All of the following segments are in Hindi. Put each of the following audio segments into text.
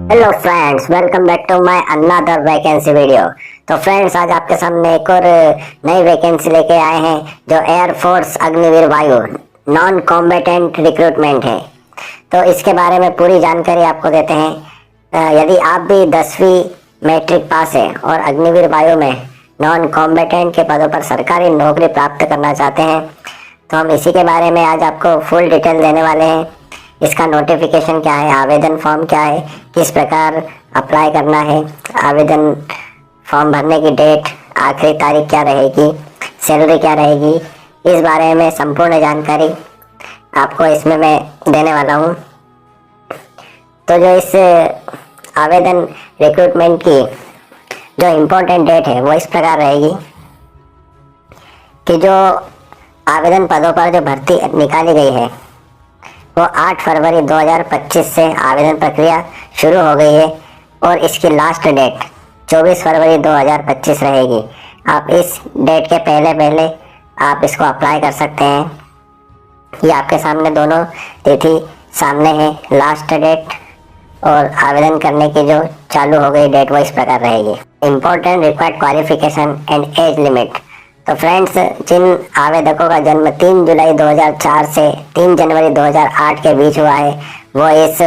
Hello friends, welcome back to my another vacancy video. तो फ्रेंड्स, आज आपके सामने एक और नई वैकेंसी लेके आए हैं जो एयरफोर्स अग्निवीर वायु नॉन कॉम्बेटेंट रिक्रूटमेंट है। तो इसके बारे में पूरी जानकारी आपको देते हैं। यदि आप भी 10वीं मैट्रिक पास है और अग्निवीर वायु में नॉन कॉम्बेटेंट के पदों पर सरकारी नौकरी प्राप्त करना चाहते हैं तो हम इसी के बारे में आज आपको फुल डिटेल देने वाले हैं। इसका नोटिफिकेशन क्या है, आवेदन फॉर्म क्या है, किस प्रकार अप्लाई करना है, आवेदन फॉर्म भरने की डेट, आखिरी तारीख क्या रहेगी, सैलरी क्या रहेगी, इस बारे में संपूर्ण जानकारी आपको इसमें मैं देने वाला हूँ। तो जो इस आवेदन रिक्रूटमेंट की जो इम्पोर्टेंट डेट है वो इस प्रकार रहेगी कि जो आवेदन पदों पर जो भर्ती निकाली गई है वो 8 फरवरी 2025 से आवेदन प्रक्रिया शुरू हो गई है और इसकी लास्ट डेट 24 फरवरी 2025 रहेगी। आप इस डेट के पहले आप इसको अप्लाई कर सकते हैं। ये आपके सामने दोनों तिथि सामने है, लास्ट डेट और आवेदन करने की जो चालू हो गई डेट वो इस प्रकार रहेगी। Important required qualification and age limit. तो फ्रेंड्स, जिन आवेदकों का जन्म 3 जुलाई 2004 से 3 जनवरी 2008 के बीच हुआ है वो इस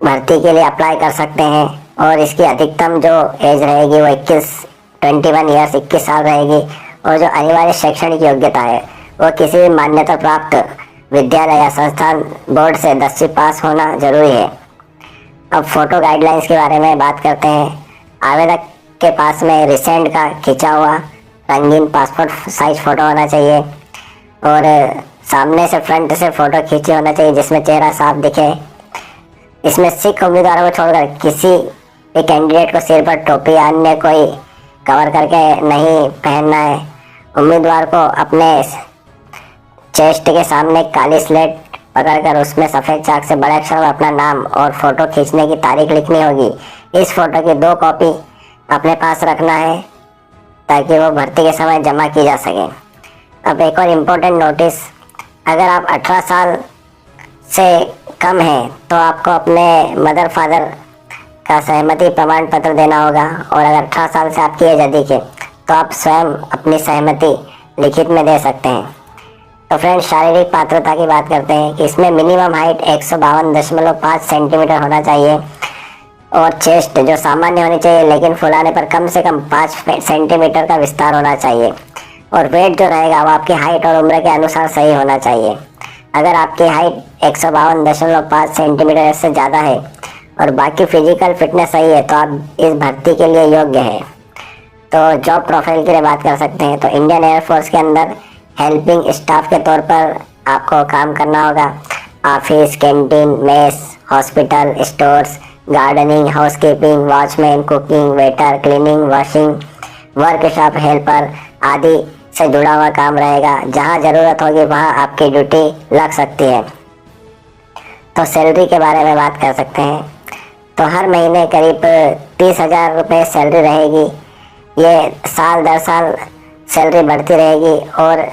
भर्ती के लिए अप्लाई कर सकते हैं और इसकी अधिकतम जो एज रहेगी वो 21 ईयर्स 21 साल रहेगी। और जो अनिवार्य शैक्षणिक योग्यता है वो किसी भी मान्यता प्राप्त विद्यालय या संस्थान बोर्ड से 10वीं पास होना जरूरी है। अब फोटो गाइडलाइंस के बारे में बात करते हैं। आवेदक के पास में रिसेंट का खिंचा हुआ रंगीन पासपोर्ट साइज फोटो होना चाहिए और सामने से फ्रंट से फोटो खींची होना चाहिए जिसमें चेहरा साफ दिखे। इसमें सिख उम्मीदवारों को छोड़कर किसी भी कैंडिडेट को सिर पर टोपी या अन्य कोई कवर करके नहीं पहनना है। उम्मीदवार को अपने चेस्ट के सामने काली स्लेट पकड़कर उसमें सफ़ेद चाक से बड़े अक्षर में अपना नाम और फोटो खींचने की तारीख लिखनी होगी। इस फोटो की 2 कॉपी अपने पास रखना है ताकि वो भर्ती के समय जमा की जा सके। अब एक और इम्पोर्टेंट नोटिस, अगर आप 18 साल से कम हैं तो आपको अपने मदर फादर का सहमति प्रमाण पत्र देना होगा और अगर 18 साल से आपकी एज अधिक है तो आप स्वयं अपनी सहमति लिखित में दे सकते हैं। तो फ्रेंड्स, शारीरिक पात्रता की बात करते हैं कि इसमें मिनिमम हाइट 152.5 सेंटीमीटर होना चाहिए और चेस्ट जो सामान्य होनी चाहिए लेकिन फुलाने पर कम से कम 5 सेंटीमीटर का विस्तार होना चाहिए और वेट जो रहेगा वो आपकी हाइट और उम्र के अनुसार सही होना चाहिए। अगर आपकी हाइट 152.5 सेंटीमीटर से ज़्यादा है और बाकी फिजिकल फिटनेस सही है तो आप इस भर्ती के लिए योग्य हैं। तो जॉब प्रोफाइल के लिए बात कर सकते हैं तो इंडियन एयरफोर्स के अंदर हेल्पिंग स्टाफ के तौर पर आपको काम करना होगा। Office, canteen, mess, hospital, stores, gardening, housekeeping, watchman, cooking, waiter, cleaning, washing, workshop helper आदि से जुड़ा हुआ काम रहेगा। जहां ज़रूरत होगी वहां आपकी ड्यूटी लग सकती है। तो सैलरी के बारे में बात कर सकते हैं तो हर महीने करीब 30,000 रुपये सैलरी रहेगी। ये साल दर साल सैलरी बढ़ती रहेगी और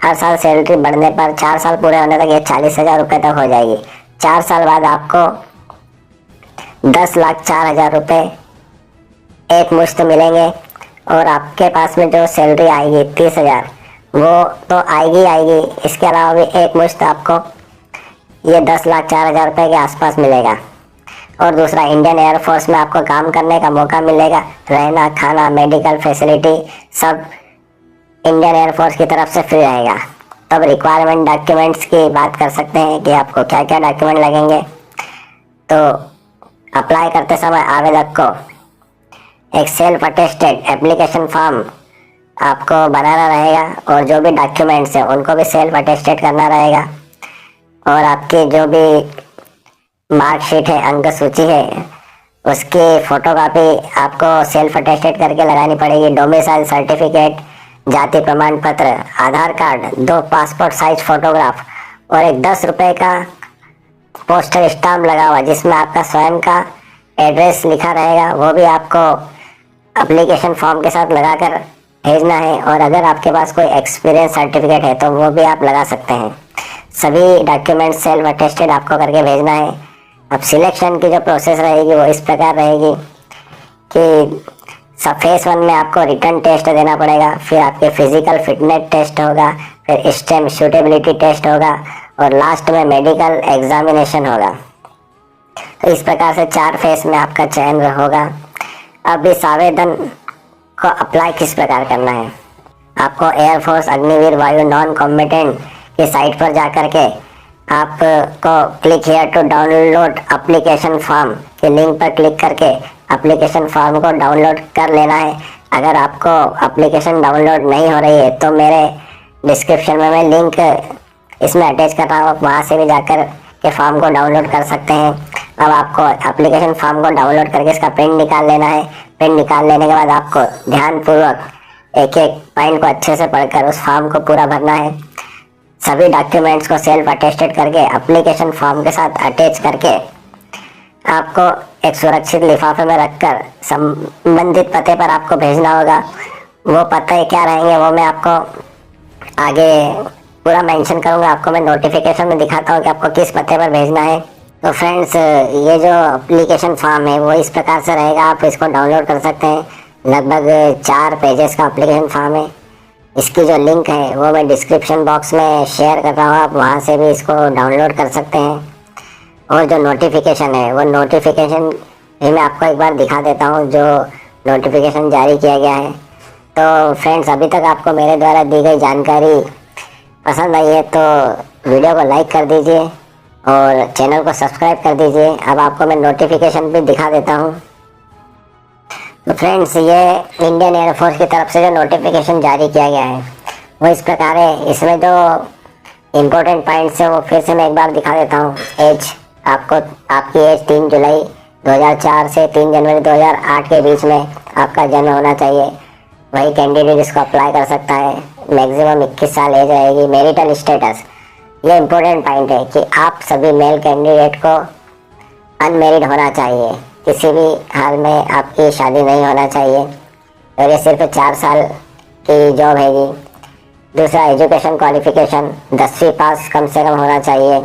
हर साल सैलरी बढ़ने पर 4 साल पूरे होने तक ये 40,000 रुपये तक हो जाएगी। 4 साल बाद आपको 10,04,000 रुपये एक मुश्त मिलेंगे और आपके पास में जो सैलरी आएगी 30,000 वो तो आएगी। इसके अलावा भी एक मुश्त आपको ये 10,04,000 रुपये के आसपास मिलेगा। और दूसरा, इंडियन एयरफोर्स में आपको काम करने का मौका मिलेगा। रहना, खाना, मेडिकल फैसिलिटी सब इंडियन एयरफोर्स की तरफ से फ्री रहेगा। तब रिक्वायरमेंट डॉक्यूमेंट्स की बात कर सकते हैं कि आपको क्या क्या डॉक्यूमेंट लगेंगे। तो अप्लाई करते समय आवेदक को एक सेल्फ अटेस्टेड एप्लीकेशन फॉर्म आपको बनाना रहेगा और जो भी डॉक्यूमेंट्स हैं उनको भी सेल्फ अटेस्टेड करना रहेगा और आपकी जो भी मार्कशीट है, अंक सूची है, उसकी फ़ोटोकॉपी आपको सेल्फ अटेस्टेड करके लगानी पड़ेगी। डोमिसाइल सर्टिफिकेट, जाति प्रमाण पत्र, आधार कार्ड, 2 पासपोर्ट साइज फोटोग्राफ और एक 10 रुपये का पोस्टल स्टाम्प लगा हुआ जिसमें आपका स्वयं का एड्रेस लिखा रहेगा, वो भी आपको एप्लीकेशन फॉर्म के साथ लगाकर भेजना है। और अगर आपके पास कोई एक्सपीरियंस सर्टिफिकेट है तो वो भी आप लगा सकते हैं। सभी डॉक्यूमेंट सेल्फ अटेस्टेड आपको करके भेजना है। अब सिलेक्शन की जो प्रोसेस रहेगी वो इस प्रकार रहेगी कि सब फेस 1 में आपको रिटन टेस्ट देना पड़ेगा, फिर आपके फिजिकल फिटनेस टेस्ट होगा, फिर स्टेम सूटेबिलिटी टेस्ट होगा और लास्ट में मेडिकल एग्जामिनेशन होगा। तो इस प्रकार से 4 फेस में आपका चयन होगा। अब इस आवेदन को अप्लाई किस प्रकार करना है, आपको एयरफोर्स अग्निवीर वायु नॉन कॉम्बेटेंट की साइट पर जाकर के आपको click here to download application form के लिंक पर क्लिक करके एप्लीकेशन फॉर्म को डाउनलोड कर लेना है। अगर आपको एप्लीकेशन डाउनलोड नहीं हो रही है तो मेरे डिस्क्रिप्शन में मैं लिंक इसमें अटैच कर रहा हूँ, वहाँ से भी जाकर के फॉर्म को डाउनलोड कर सकते हैं। अब आपको एप्लीकेशन फॉर्म को डाउनलोड करके इसका प्रिंट निकाल लेना है। प्रिंट निकाल लेने के बाद आपको ध्यानपूर्वक एक एक पॉइंट को अच्छे से पढ़कर उस फॉर्म को पूरा भरना है। सभी डॉक्यूमेंट्स को सेल्फ अटेस्टेड करके एप्लीकेशन फॉर्म के साथ अटैच करके आपको एक सुरक्षित लिफाफे में रखकर संबंधित पते पर आपको भेजना होगा। वो पते क्या रहेंगे वो मैं आपको आगे पूरा मेंशन करूँगा, आपको मैं नोटिफिकेशन में दिखाता हूँ कि आपको किस पते पर भेजना है। तो फ्रेंड्स, ये जो एप्लीकेशन फॉर्म है वो इस प्रकार से रहेगा, आप इसको डाउनलोड कर सकते हैं। लगभग 4 पेजेस का एप्लीकेशन फॉर्म है। इसकी जो लिंक है वो मैं डिस्क्रिप्शन बॉक्स में शेयर कर रहा हूँ, आप वहाँ से भी इसको डाउनलोड कर सकते हैं। और जो नोटिफिकेशन है वो नोटिफिकेशन भी मैं आपको एक बार दिखा देता हूँ जो नोटिफिकेशन जारी किया गया है। तो फ्रेंड्स, अभी तक आपको मेरे द्वारा दी गई जानकारी पसंद आई है तो वीडियो को लाइक कर दीजिए और चैनल को सब्सक्राइब कर दीजिए। अब आपको मैं नोटिफिकेशन भी दिखा देता हूँ। तो फ्रेंड्स, ये इंडियन एयरफोर्स की तरफ से जो नोटिफिकेशन जारी किया गया है वो इस प्रकार है। इसमें जो इम्पोर्टेंट पॉइंट्स है वो फिर से मैं एक बार दिखा देता हूँ। एज, आपकी एज 3 जुलाई 2004 से 3 जनवरी 2008 के बीच में आपका जन्म होना चाहिए। वही कैंडिडेट इसको अप्लाई कर सकता है। मैक्सिमम 21 साल एज रहेगी। मैरिटल स्टेटस, ये इम्पोर्टेंट पॉइंट है कि आप सभी मेल कैंडिडेट को अनमेरिड होना चाहिए, किसी भी हाल में आपकी शादी नहीं होना चाहिए और ये सिर्फ 4 साल की जॉब हैगी। दूसरा, एजुकेशन क्वालिफिकेशन 10वीं पास कम से कम होना चाहिए।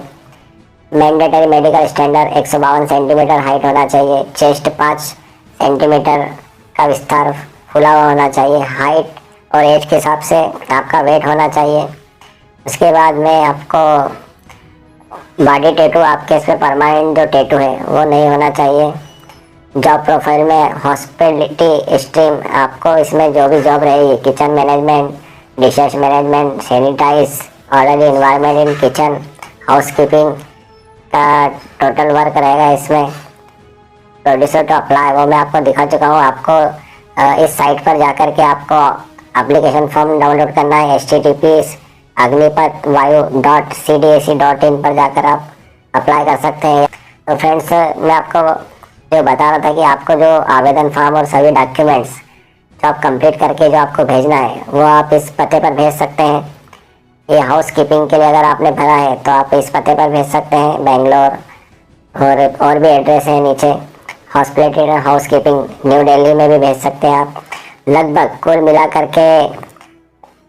Mandatory medical standard 152 centimetre height होना चाहिए। चेस्ट 5 सेंटीमीटर का विस्तार फुला हुआ होना चाहिए। हाइट और एज के हिसाब से आपका वेट होना चाहिए। उसके बाद में आपको बॉडी टैटू, आपके इस पर परमानेंट जो टैटू है वो नहीं होना चाहिए। जॉब प्रोफाइल में हॉस्पिटलिटी स्ट्रीम, आपको इसमें जो भी जॉब रहेगी, kitchen management, dishes management, sanitize, orderly environment in kitchen, housekeeping का टोटल वर्क रहेगा इसमें। प्रोड्यूसर टू अप्लाई वो मैं आपको दिखा चुका हूँ। आपको इस साइट पर जाकर के आपको एप्लीकेशन फॉर्म डाउनलोड करना है। https://agnipath-vayu.cdac.in पर जाकर आप अप्लाई कर सकते हैं। तो फ्रेंड्स, मैं आपको जो बता रहा था कि आपको जो आवेदन फॉर्म और सभी डॉक्यूमेंट्स जो आप कंप्लीट करके जो आपको भेजना है वो आप इस पते पर भेज सकते हैं। ये हाउस कीपिंग के लिए अगर आपने भरा है तो आप इस पते पर भेज सकते हैं। बेंगलोर और भी एड्रेस है नीचे। Hospitality house keeping new Delhi में भी भेज सकते हैं आप। लगभग कुल मिला करके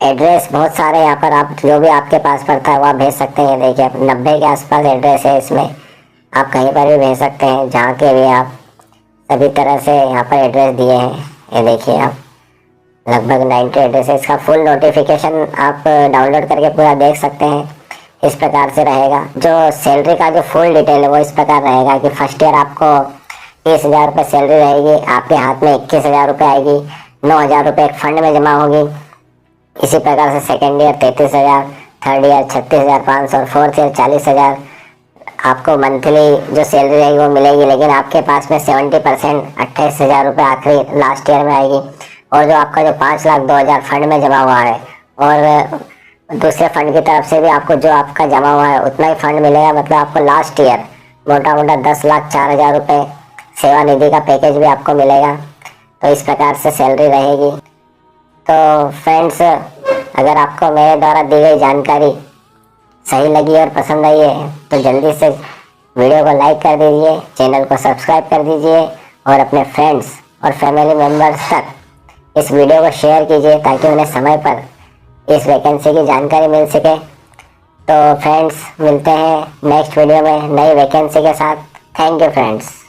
एड्रेस बहुत सारे यहाँ पर आप जो भी आपके पास पड़ता है वो आप भेज सकते हैं। देखिए 90 के आसपास एड्रेस है इसमें, आप कहीं पर भी भेज सकते हैं जहाँ के भी आप सभी तरह से यहाँ पर एड्रेस दिए हैं। ये देखिए आप लगभग 90 एड्रेस है। इसका फुल नोटिफिकेशन आप डाउनलोड करके पूरा देख सकते हैं। इस प्रकार से रहेगा। जो सैलरी का जो फुल डिटेल है वो इस प्रकार रहेगा कि फर्स्ट ईयर आपको 30,000 रुपये सैलरी रहेगी, आपके हाथ में 21,000 रुपये आएगी। 9,000 रुपये एक फंड में जमा होगी। इसी प्रकार से सेकेंड ईयर 33,000, थर्ड ईयर 36,500 और फोर्थ ईयर 40,000 आपको मंथली जो सैलरी रहेगी वो मिलेगी। लेकिन आपके पास में 70% 28,000 रुपये आखिरी लास्ट ईयर में आएगी। और जो आपका जो 5,02,000 फंड में जमा हुआ है और दूसरे फंड की तरफ से भी आपको जो आपका जमा हुआ है उतना ही फंड मिलेगा। मतलब आपको लास्ट ईयर मोटा मोटा 10,04,000 रुपये सेवा निधि का पैकेज भी आपको मिलेगा। तो इस प्रकार से सैलरी रहेगी। तो फ्रेंड्स, अगर आपको मेरे द्वारा दी गई जानकारी सही लगी और पसंद आई है तो जल्दी से वीडियो को लाइक कर दीजिए, चैनल को सब्सक्राइब कर दीजिए और अपने फ्रेंड्स और फैमिली मेम्बर्स तक इस वीडियो को शेयर कीजिए ताकि उन्हें समय पर इस वैकेंसी की जानकारी मिल सके। तो फ्रेंड्स, मिलते हैं नेक्स्ट वीडियो में नई वैकेंसी के साथ। Thank you friends.